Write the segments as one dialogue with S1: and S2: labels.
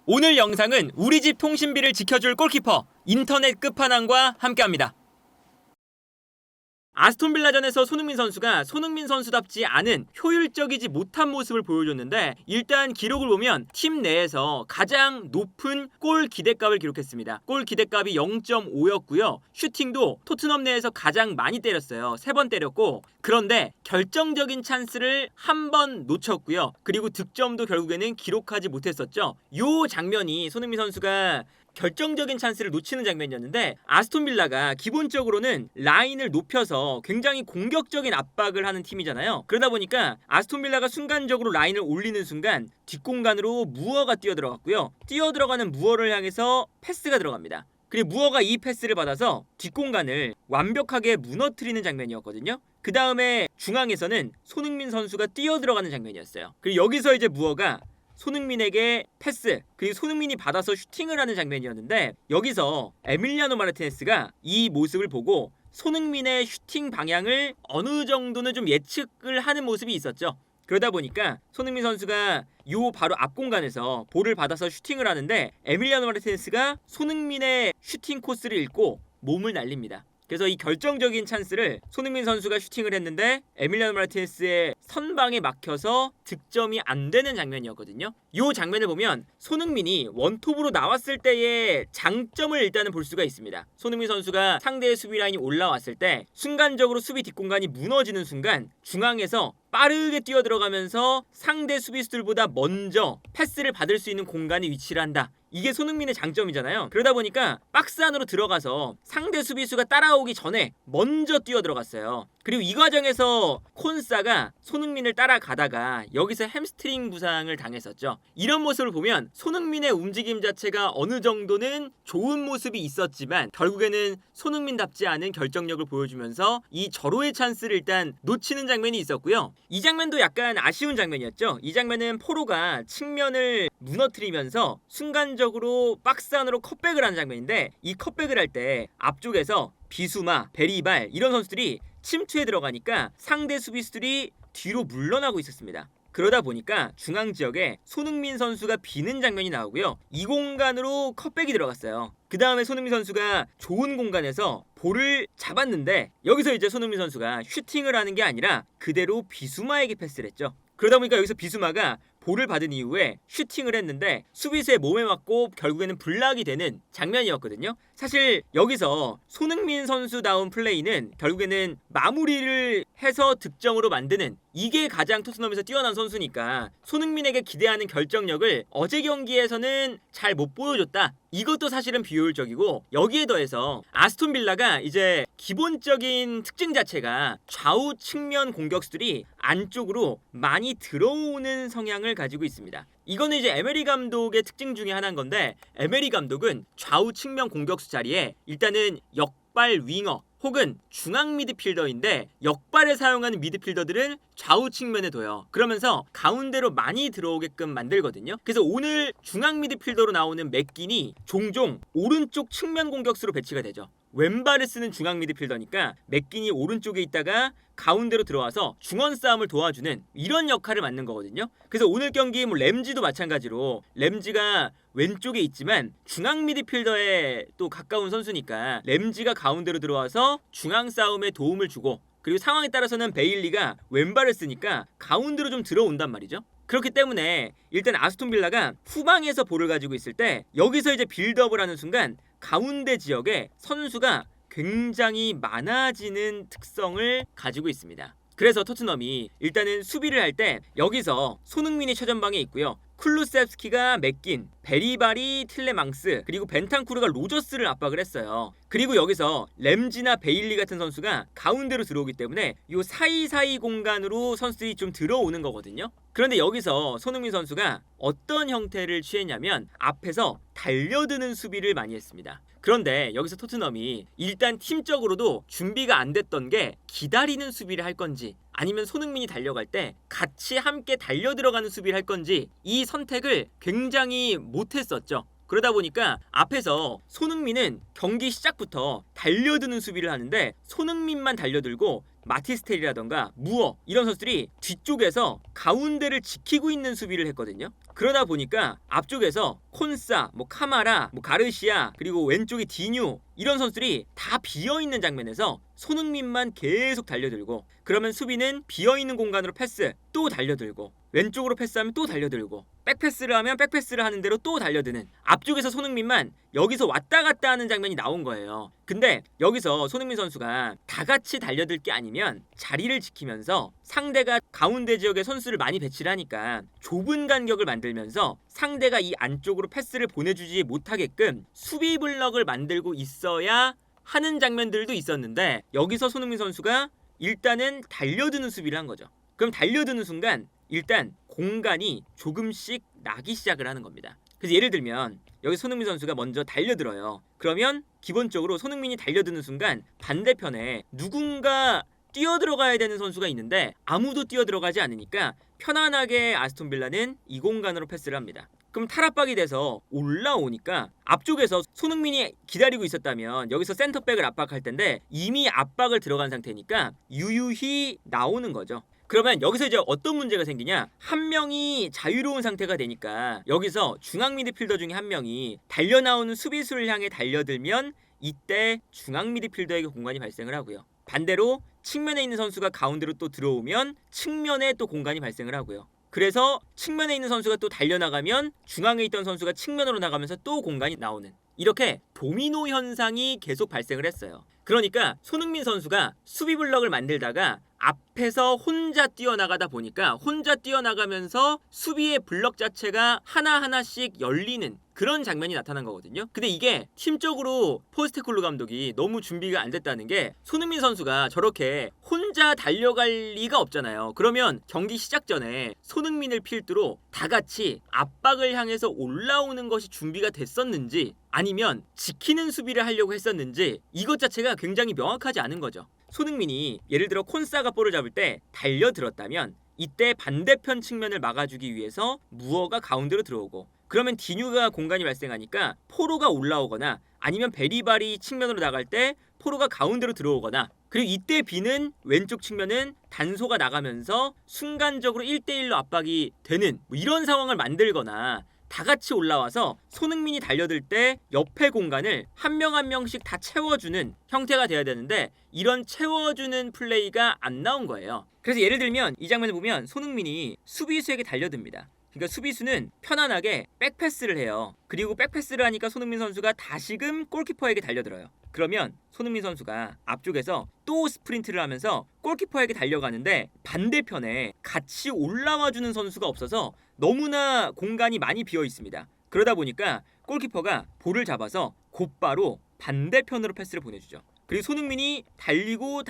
S1: 오늘 영상은 우리 집 통신비를 지켜줄 골키퍼 인터넷 끝판왕과 함께합니다. 아스톤빌라전에서 손흥민 선수가 손흥민 선수답지 않은 효율적이지 못한 모습을 보여줬는데, 일단 기록을 보면 팀 내에서 가장 높은 골 기대값을 기록했습니다. 골 기대값이 0.5였고요. 슈팅도 토트넘 내에서 가장 많이 때렸어요. 3번 때렸고, 그런데 결정적인 찬스를 한 번 놓쳤고요. 그리고 득점도 결국에는 기록하지 못했었죠. 이 장면이 손흥민 선수가 결정적인 찬스를 놓치는 장면이었는데, 아스톤빌라가 기본적으로는 라인을 높여서 굉장히 공격적인 압박을 하는 팀이잖아요. 그러다 보니까 아스톤빌라가 순간적으로 라인을 올리는 순간 뒷공간으로 무어가 뛰어들어갔고요. 뛰어들어가는 무어를 향해서 패스가 들어갑니다. 그리고 무어가 이 패스를 받아서 뒷공간을 완벽하게 무너뜨리는 장면이었거든요. 그 다음에 중앙에서는 손흥민 선수가 뛰어들어가는 장면이었어요. 그리고 여기서 이제 무어가 손흥민에게 패스, 그리고 손흥민이 받아서 슈팅을 하는 장면이었는데, 여기서 에밀리아노 마르티네스가 이 모습을 보고 손흥민의 슈팅 방향을 어느 정도는 좀 예측을 하는 모습이 있었죠. 그러다 보니까 손흥민 선수가 요 바로 앞 공간에서 볼을 받아서 슈팅을 하는데, 에밀리아노 마르티네스가 손흥민의 슈팅 코스를 읽고 몸을 날립니다. 그래서 이 결정적인 찬스를 손흥민 선수가 슈팅을 했는데 에밀리아노 마르티네스의 선방에 막혀서 득점이 안 되는 장면이었거든요. 이 장면을 보면 손흥민이 원톱으로 나왔을 때의 장점을 일단은 볼 수가 있습니다. 손흥민 선수가 상대의 수비 라인이 올라왔을 때 순간적으로 수비 뒷공간이 무너지는 순간 중앙에서 빠르게 뛰어들어가면서 상대 수비수들보다 먼저 패스를 받을 수 있는 공간에 위치를 한다. 이게 손흥민의 장점이잖아요. 그러다 보니까 박스 안으로 들어가서 상대 수비수가 따라오기 전에 먼저 뛰어들어갔어요. 그리고 이 과정에서 콘사가 손흥민을 따라가다가 여기서 햄스트링 부상을 당했었죠. 이런 모습을 보면 손흥민의 움직임 자체가 어느 정도는 좋은 모습이 있었지만 결국에는 손흥민답지 않은 결정력을 보여주면서 이 절호의 찬스를 일단 놓치는 장면이 있었고요. 이 장면도 약간 아쉬운 장면이었죠. 이 장면은 포로가 측면을 무너뜨리면서 순간적으로 박스 안으로 컷백을 하는 장면인데, 이 컷백을 할 때 앞쪽에서 비수마, 베리발 이런 선수들이 침투에 들어가니까 상대 수비수들이 뒤로 물러나고 있었습니다. 그러다 보니까 중앙 지역에 손흥민 선수가 비는 장면이 나오고요. 이 공간으로 컷백이 들어갔어요. 그 다음에 손흥민 선수가 좋은 공간에서 볼을 잡았는데, 여기서 이제 손흥민 선수가 슈팅을 하는 게 아니라 그대로 비수마에게 패스를 했죠. 그러다 보니까 여기서 비수마가 볼을 받은 이후에 슈팅을 했는데 수비수의 몸에 맞고 결국에는 블락이 되는 장면이었거든요. 사실 여기서 손흥민 선수다운 플레이는 결국에는 마무리를 해서 득점으로 만드는, 이게 가장 토트넘에서 뛰어난 선수니까 손흥민에게 기대하는 결정력을 어제 경기에서는 잘 못 보여줬다. 이것도 사실은 비효율적이고, 여기에 더해서 아스톤 빌라가 이제 기본적인 특징 자체가 좌우 측면 공격수들이 안쪽으로 많이 들어오는 성향을 가지고 있습니다. 이거는 이제 에메리 감독의 특징 중에 하나인 건데, 에메리 감독은 좌우 측면 공격수 자리에 일단은 역발 윙어 혹은 중앙 미드필더인데, 역발에 사용하는 미드필더들은 좌우 측면에 둬요. 그러면서 가운데로 많이 들어오게끔 만들거든요. 그래서 오늘 중앙 미드필더로 나오는 맥긴이 종종 오른쪽 측면 공격수로 배치가 되죠. 왼발을 쓰는 중앙 미드필더니까 맥긴이 오른쪽에 있다가 가운데로 들어와서 중원 싸움을 도와주는 이런 역할을 맡는 거거든요. 그래서 오늘 경기 램지도 마찬가지로 램지가 왼쪽에 있지만 중앙 미드필더에 또 가까운 선수니까 램지가 가운데로 들어와서 중앙 싸움에 도움을 주고, 그리고 상황에 따라서는 베일리가 왼발을 쓰니까 가운데로 좀 들어온단 말이죠. 그렇기 때문에 일단 아스톤 빌라가 후방에서 볼을 가지고 있을 때 여기서 이제 빌드업을 하는 순간 가운데 지역에 선수가 굉장히 많아지는 특성을 가지고 있습니다. 그래서 토트넘이 일단은 수비를 할 때 여기서 손흥민이 최전방에 있고요. 쿨루셉스키가 맥긴, 베리발이 틸레망스, 그리고 벤탄쿠르가 로저스를 압박을 했어요. 그리고 여기서 램지나 베일리 같은 선수가 가운데로 들어오기 때문에 이 사이사이 공간으로 선수들이 좀 들어오는 거거든요. 그런데 여기서 손흥민 선수가 어떤 형태를 취했냐면 앞에서 달려드는 수비를 많이 했습니다. 그런데 여기서 토트넘이 일단 팀적으로도 준비가 안 됐던 게 기다리는 수비를 할 건지 아니면 손흥민이 달려갈 때 같이 함께 달려 들어가는 수비를 할 건지 이 선택을 굉장히 못했었죠. 그러다 보니까 앞에서 손흥민은 경기 시작부터 달려드는 수비를 하는데 손흥민만 달려들고 마티스텔이라던가 무어 이런 선수들이 뒤쪽에서 가운데를 지키고 있는 수비를 했거든요. 그러다 보니까 앞쪽에서 콘사, 카마라, 가르시아 그리고 왼쪽에 디뉴 이런 선수들이 다 비어있는 장면에서 손흥민만 계속 달려들고 그러면 수비는 비어있는 공간으로 패스 또 달려들고 왼쪽으로 패스하면 또 달려들고 백패스를 하면 백패스를 하는 대로 또 달려드는 앞쪽에서 손흥민만 여기서 왔다 갔다 하는 장면이 나온 거예요. 근데 여기서 손흥민 선수가 다 같이 달려들 게 아니면 자리를 지키면서 상대가 가운데 지역에 선수를 많이 배치를 하니까 좁은 간격을 만들면서 상대가 이 안쪽으로 패스를 보내주지 못하게끔 수비 블럭을 만들고 있어야 하는 장면들도 있었는데 여기서 손흥민 선수가 일단은 달려드는 수비를 한 거죠. 그럼 달려드는 순간 일단 공간이 조금씩 나기 시작을 하는 겁니다. 그래서 예를 들면 여기 손흥민 선수가 먼저 달려들어요. 그러면 기본적으로 손흥민이 달려드는 순간 반대편에 누군가 뛰어들어가야 되는 선수가 있는데 아무도 뛰어들어가지 않으니까 편안하게 아스톤 빌라는 이 공간으로 패스를 합니다. 그럼 탈압박이 돼서 올라오니까 앞쪽에서 손흥민이 기다리고 있었다면 여기서 센터백을 압박할 텐데 이미 압박을 들어간 상태니까 유유히 나오는 거죠. 그러면 여기서 이제 어떤 문제가 생기냐? 한 명이 자유로운 상태가 되니까 여기서 중앙 미드필더 중에 한 명이 달려나오는 수비수를 향해 달려들면 이때 중앙 미드필더에게 공간이 발생을 하고요. 반대로 측면에 있는 선수가 가운데로 또 들어오면 측면에 또 공간이 발생을 하고요. 그래서 측면에 있는 선수가 또 달려나가면 중앙에 있던 선수가 측면으로 나가면서 또 공간이 나오는 이렇게 도미노 현상이 계속 발생을 했어요. 그러니까 손흥민 선수가 수비 블럭을 만들다가 앞에서 혼자 뛰어나가다 보니까 혼자 뛰어나가면서 수비의 블럭 자체가 하나하나씩 열리는 그런 장면이 나타난 거거든요. 근데 이게 팀적으로 포스테콜루 감독이 너무 준비가 안 됐다는 게 손흥민 선수가 저렇게 혼자 달려갈 리가 없잖아요. 그러면 경기 시작 전에 손흥민을 필두로 다 같이 압박을 향해서 올라오는 것이 준비가 됐었는지 아니면 지키는 수비를 하려고 했었는지 이것 자체가 굉장히 명확하지 않은 거죠. 손흥민이 예를 들어 콘사가 볼을 잡을 때 달려들었다면 이때 반대편 측면을 막아주기 위해서 무어가 가운데로 들어오고 그러면 디뉴가 공간이 발생하니까 포로가 올라오거나 아니면 베리발이 측면으로 나갈 때 포로가 가운데로 들어오거나 그리고 이때 비는 왼쪽 측면은 단소가 나가면서 순간적으로 1대1로 압박이 되는 이런 상황을 만들거나 다 같이 올라와서 손흥민이 달려들 때 옆의 공간을 한 명 한 명씩 다 채워주는 형태가 돼야 되는데 이런 채워주는 플레이가 안 나온 거예요. 그래서 예를 들면 이 장면을 보면 손흥민이 수비수에게 달려듭니다. 그러니까 수비수는 편안하게 백패스를 해요. 그리고 백패스를 하니까 손흥민 선수가 다시금 골키퍼에게 달려들어요. 그러면 손흥민 선수가 앞쪽에서 또 스프린트를 하면서 골키퍼에게 달려가는데 반대편에 같이 올라와주는 선수가 없어서 너무나 공간이 많이 비어 있습니다. 그러다 보니까 골키퍼가 볼을 잡아서 곧바로 반대편으로 패스를 보내주죠. 그리고 손흥민이 달리고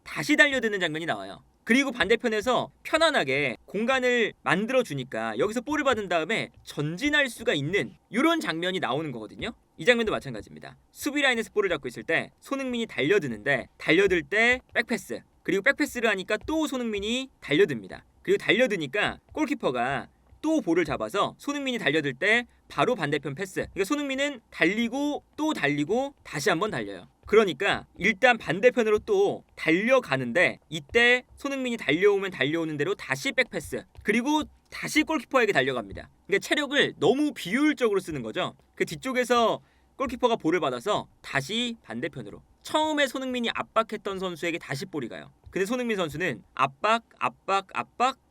S1: 다시 달려드는 장면이 나와요. 그리고 반대편에서 편안하게 공간을 만들어주니까 여기서 볼을 받은 다음에 전진할 수가 있는 이런 장면이 나오는 거거든요. 이 장면도 마찬가지입니다. 수비 라인에서 볼을 잡고 있을 때 손흥민이 달려드는데 달려들 때 백패스 그리고 백패스를 하니까 또 손흥민이 달려듭니다. 그리고 달려드니까 골키퍼가 또 볼을 잡아서 손흥민이 달려들 때 바로 반대편 패스. 그러니까 손흥민은 달리고 또 달리고 다시 한번 달려요. 그러니까 일단 반대편으로 또 달려가는데 이때 손흥민이 달려오면 달려오는 대로 다시 백패스 그리고 다시 골키퍼에게 달려갑니다. 그러니까 체력을 너무 비효율적으로 쓰는 거죠. 그 뒤쪽에서 골키퍼가 볼을 받아서 다시 반대편으로 처음에 손흥민이 압박했던 선수에게 다시 볼이 가요. 근데 손흥민 선수는 압박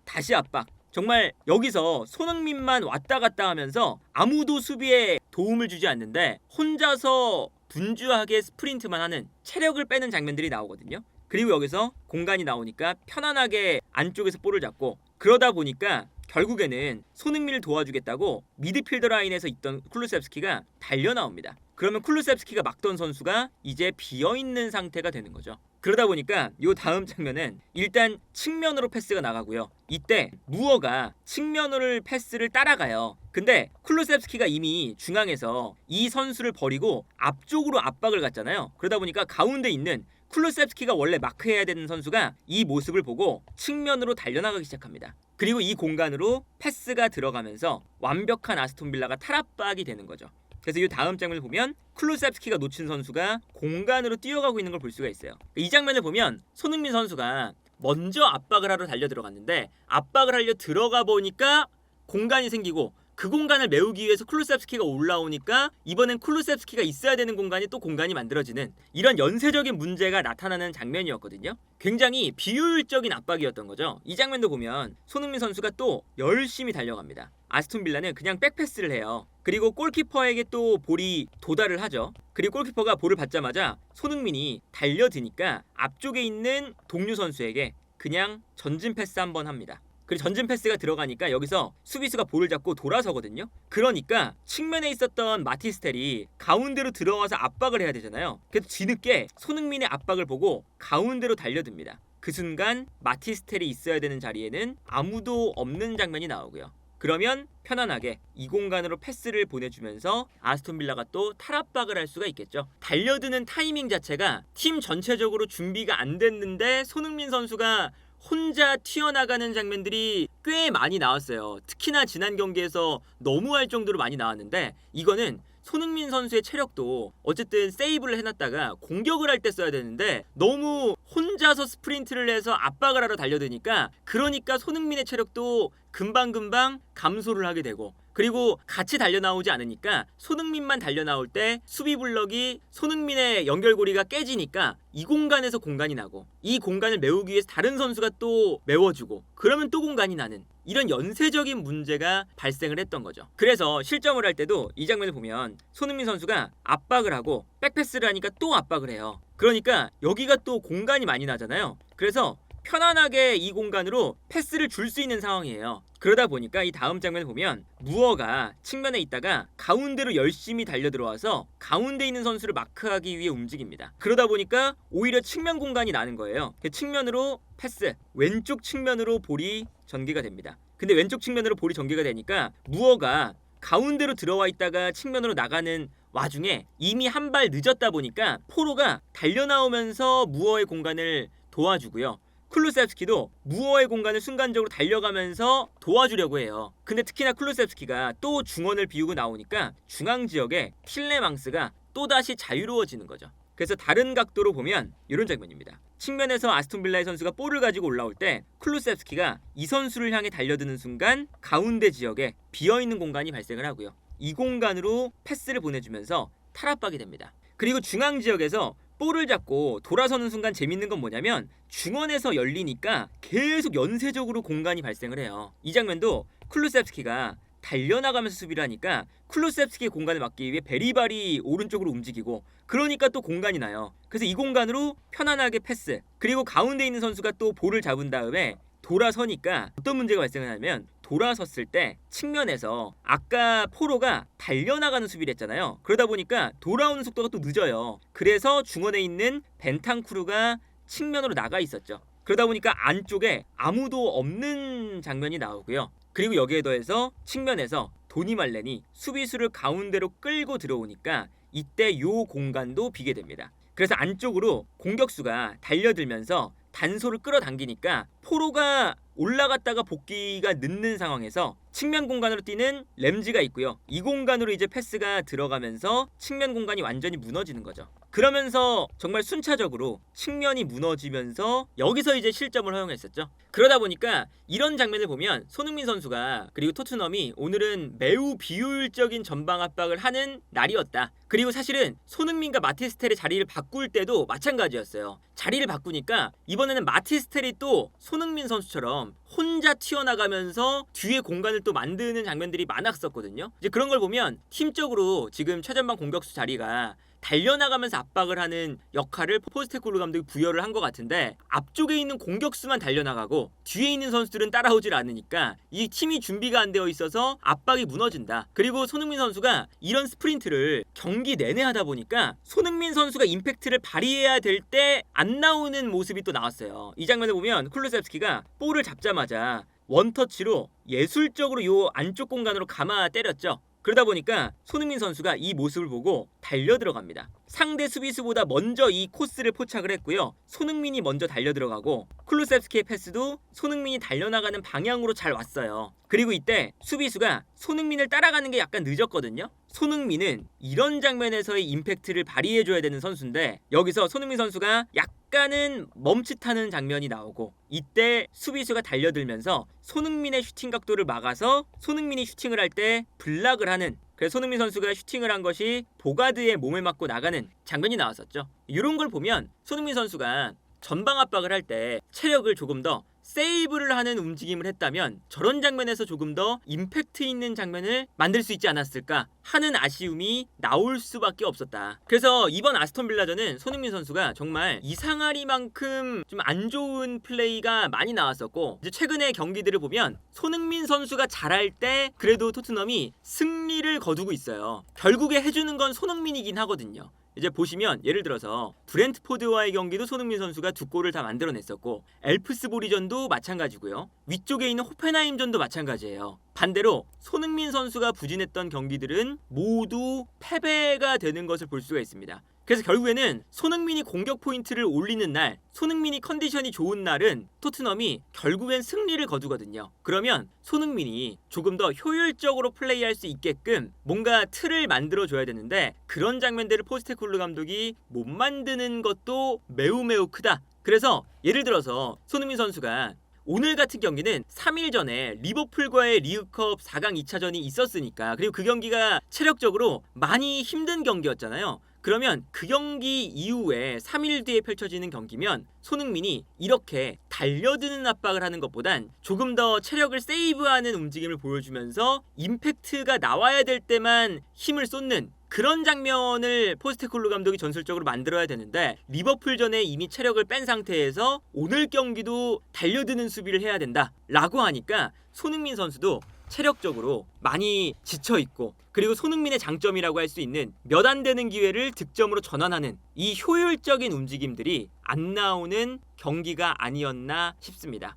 S1: 다시 압박 정말 여기서 손흥민만 왔다 갔다 하면서 아무도 수비에 도움을 주지 않는데 혼자서 분주하게 스프린트만 하는 체력을 빼는 장면들이 나오거든요. 그리고 여기서 공간이 나오니까 편안하게 안쪽에서 볼을 잡고 그러다 보니까 결국에는 손흥민을 도와주겠다고 미드필더 라인에서 있던 쿨루셉스키가 달려 나옵니다. 그러면 쿨루셉스키가 막던 선수가 이제 비어있는 상태가 되는 거죠. 그러다 보니까 이 다음 장면은 일단 측면으로 패스가 나가고요. 이때 무어가 측면으로 패스를 따라가요. 근데 쿨루셉스키가 이미 중앙에서 이 선수를 버리고 앞쪽으로 압박을 갔잖아요. 그러다 보니까 가운데 있는 쿨루셉스키가 원래 마크해야 되는 선수가 이 모습을 보고 측면으로 달려나가기 시작합니다. 그리고 이 공간으로 패스가 들어가면서 완벽한 아스톤 빌라가 탈압박이 되는 거죠. 그래서 이 다음 장면을 보면 클루셉스키가 놓친 선수가 공간으로 뛰어가고 있는 걸 볼 수가 있어요. 이 장면을 보면 손흥민 선수가 먼저 압박을 하러 달려 들어갔는데 압박을 하려 들어가 보니까 공간이 생기고 그 공간을 메우기 위해서 클루셉스키가 올라오니까 이번엔 클루셉스키가 있어야 되는 공간이 또 공간이 만들어지는 이런 연쇄적인 문제가 나타나는 장면이었거든요. 굉장히 비효율적인 압박이었던 거죠. 이 장면도 보면 손흥민 선수가 또 열심히 달려갑니다. 아스톤 빌라는 그냥 백패스를 해요. 그리고 골키퍼에게 또 볼이 도달을 하죠. 그리고 골키퍼가 볼을 받자마자 손흥민이 달려드니까 앞쪽에 있는 동료 선수에게 그냥 전진 패스 한번 합니다. 그리고 전진 패스가 들어가니까 여기서 수비수가 볼을 잡고 돌아서거든요. 그러니까 측면에 있었던 마티스텔이 가운데로 들어와서 압박을 해야 되잖아요. 그래서 뒤늦게 손흥민의 압박을 보고 가운데로 달려듭니다. 그 순간 마티스텔이 있어야 되는 자리에는 아무도 없는 장면이 나오고요. 그러면 편안하게 이 공간으로 패스를 보내주면서 아스톤 빌라가 또 탈압박을 할 수가 있겠죠. 달려드는 타이밍 자체가 팀 전체적으로 준비가 안 됐는데 손흥민 선수가 혼자 튀어나가는 장면들이 꽤 많이 나왔어요. 특히나 지난 경기에서 너무할 정도로 많이 나왔는데 이거는 손흥민 선수의 체력도 어쨌든 세이브를 해놨다가 공격을 할 때 써야 되는데 너무 혼자서 스프린트를 해서 압박을 하러 달려드니까 그러니까 손흥민의 체력도 금방금방 감소를 하게 되고 그리고 같이 달려나오지 않으니까 손흥민만 달려나올 때 수비 블럭이 손흥민의 연결고리가 깨지니까 이 공간에서 공간이 나고 이 공간을 메우기 위해서 다른 선수가 또 메워주고 그러면 또 공간이 나는 이런 연쇄적인 문제가 발생을 했던 거죠. 그래서 실점을 할 때도 이 장면을 보면 손흥민 선수가 압박을 하고 백패스를 하니까 또 압박을 해요. 그러니까 여기가 또 공간이 많이 나잖아요. 그래서 편안하게 이 공간으로 패스를 줄 수 있는 상황이에요. 그러다 보니까 이 다음 장면을 보면 무어가 측면에 있다가 가운데로 열심히 달려 들어와서 가운데 있는 선수를 마크하기 위해 움직입니다. 그러다 보니까 오히려 측면 공간이 나는 거예요. 측면으로 패스, 왼쪽 측면으로 볼이 전개가 됩니다. 근데 왼쪽 측면으로 볼이 전개가 되니까 무어가 가운데로 들어와 있다가 측면으로 나가는 와중에 이미 한 발 늦었다 보니까 포로가 달려나오면서 무어의 공간을 도와주고요. 클루셉스키도 무어의 공간을 순간적으로 달려가면서 도와주려고 해요. 근데 특히나 클루셉스키가 또 중원을 비우고 나오니까 중앙 지역에 틸레망스가 또다시 자유로워지는 거죠. 그래서 다른 각도로 보면 이런 장면입니다. 측면에서 아스톤 빌라의 선수가 볼을 가지고 올라올 때 클루셉스키가 이 선수를 향해 달려드는 순간 가운데 지역에 비어있는 공간이 발생을 하고요. 이 공간으로 패스를 보내주면서 탈압박이 됩니다. 그리고 중앙 지역에서 볼을 잡고 돌아서는 순간 재밌는 건 뭐냐면 중원에서 열리니까 계속 연쇄적으로 공간이 발생을 해요. 이 장면도 클루셉스키가 달려나가면서 수비를 하니까 클루셉스키의 공간을 막기 위해 베리발이 오른쪽으로 움직이고 그러니까 또 공간이 나요. 그래서 이 공간으로 편안하게 패스 그리고 가운데 있는 선수가 또 볼을 잡은 다음에 돌아서니까 어떤 문제가 발생하냐면 돌아섰을 때 측면에서 아까 포로가 달려나가는 수비를 했잖아요. 그러다 보니까 돌아오는 속도가 또 늦어요. 그래서 중원에 있는 벤탄쿠르가 측면으로 나가 있었죠. 그러다 보니까 안쪽에 아무도 없는 장면이 나오고요. 그리고 여기에 더해서 측면에서 도니 말렌이 수비수를 가운데로 끌고 들어오니까 이때 요 공간도 비게 됩니다. 그래서 안쪽으로 공격수가 달려들면서 단소를 끌어당기니까 포로가 올라갔다가 복귀가 늦는 상황에서 측면 공간으로 뛰는 램지가 있고요. 이 공간으로 이제 패스가 들어가면서 측면 공간이 완전히 무너지는 거죠. 그러면서 정말 순차적으로 측면이 무너지면서 여기서 이제 실점을 허용했었죠. 그러다 보니까 이런 장면을 보면 손흥민 선수가 그리고 토트넘이 오늘은 매우 비효율적인 전방 압박을 하는 날이었다. 그리고 사실은 손흥민과 마티스텔의 자리를 바꿀 때도 마찬가지였어요. 자리를 바꾸니까 이번에는 마티스텔이 또 손흥민 선수처럼 혼자 튀어나가면서 뒤에 공간을 또 만드는 장면들이 많았었거든요. 이제 그런 걸 보면 팀적으로 지금 최전방 공격수 자리가 달려나가면서 압박을 하는 역할을 포스테코글루 감독이 부여를 한 것 같은데 앞쪽에 있는 공격수만 달려나가고 뒤에 있는 선수들은 따라오질 않으니까 이 팀이 준비가 안 되어 있어서 압박이 무너진다. 그리고 손흥민 선수가 이런 스프린트를 경기 내내 하다 보니까 손흥민 선수가 임팩트를 발휘해야 될 때 안 나오는 모습이 또 나왔어요. 이 장면을 보면 클루셉스키가 볼을 잡자마자 원터치로 예술적으로 요 안쪽 공간으로 감아 때렸죠. 그러다 보니까 손흥민 선수가 이 모습을 보고 달려 들어갑니다. 상대 수비수보다 먼저 이 코스를 포착을 했고요. 손흥민이 먼저 달려 들어가고 쿨루셉스키의 패스도 손흥민이 달려나가는 방향으로 잘 왔어요. 그리고 이때 수비수가 손흥민을 따라가는 게 약간 늦었거든요. 손흥민은 이런 장면에서의 임팩트를 발휘해줘야 되는 선수인데 여기서 손흥민 선수가 약간은 멈칫하는 장면이 나오고 이때 수비수가 달려들면서 손흥민의 슈팅 각도를 막아서 손흥민이 슈팅을 할 때 블락을 하는, 그래서 손흥민 선수가 슈팅을 한 것이 보가드의 몸에 맞고 나가는 장면이 나왔었죠. 이런 걸 보면 손흥민 선수가 전방 압박을 할 때 체력을 조금 더 세이브를 하는 움직임을 했다면 저런 장면에서 조금 더 임팩트 있는 장면을 만들 수 있지 않았을까 하는 아쉬움이 나올 수밖에 없었다. 그래서 이번 아스톤 빌라전은 손흥민 선수가 정말 이상하리만큼 좀 안 좋은 플레이가 많이 나왔었고, 이제 최근의 경기들을 보면 손흥민 선수가 잘할 때 그래도 토트넘이 승리를 거두고 있어요. 결국에 해주는 건 손흥민이긴 하거든요. 이제 보시면 예를 들어서 브렌트포드와의 경기도 손흥민 선수가 2골을 다 만들어냈었고 엘프스보리전도 마찬가지고요. 위쪽에 있는 호펜하임전도 마찬가지예요. 반대로 손흥민 선수가 부진했던 경기들은 모두 패배가 되는 것을 볼 수가 있습니다. 그래서 결국에는 손흥민이 공격 포인트를 올리는 날, 손흥민이 컨디션이 좋은 날은 토트넘이 결국엔 승리를 거두거든요. 그러면 손흥민이 조금 더 효율적으로 플레이할 수 있게끔 뭔가 틀을 만들어줘야 되는데 그런 장면들을 포스테코글루 감독이 못 만드는 것도 매우 크다. 그래서 예를 들어서 손흥민 선수가 오늘 같은 경기는 3일 전에 리버풀과의 리그컵 4강 2차전이 있었으니까, 그리고 그 경기가 체력적으로 많이 힘든 경기였잖아요. 그러면 그 경기 이후에 3일 뒤에 펼쳐지는 경기면 손흥민이 이렇게 달려드는 압박을 하는 것보단 조금 더 체력을 세이브하는 움직임을 보여주면서 임팩트가 나와야 될 때만 힘을 쏟는 그런 장면을 포스테코글루 감독이 전술적으로 만들어야 되는데 리버풀전에 이미 체력을 뺀 상태에서 오늘 경기도 달려드는 수비를 해야 된다라고 하니까 손흥민 선수도 체력적으로 많이 지쳐있고, 그리고 손흥민의 장점이라고 할 수 있는 몇 안 되는 기회를 득점으로 전환하는 이 효율적인 움직임들이 안 나오는 경기가 아니었나 싶습니다.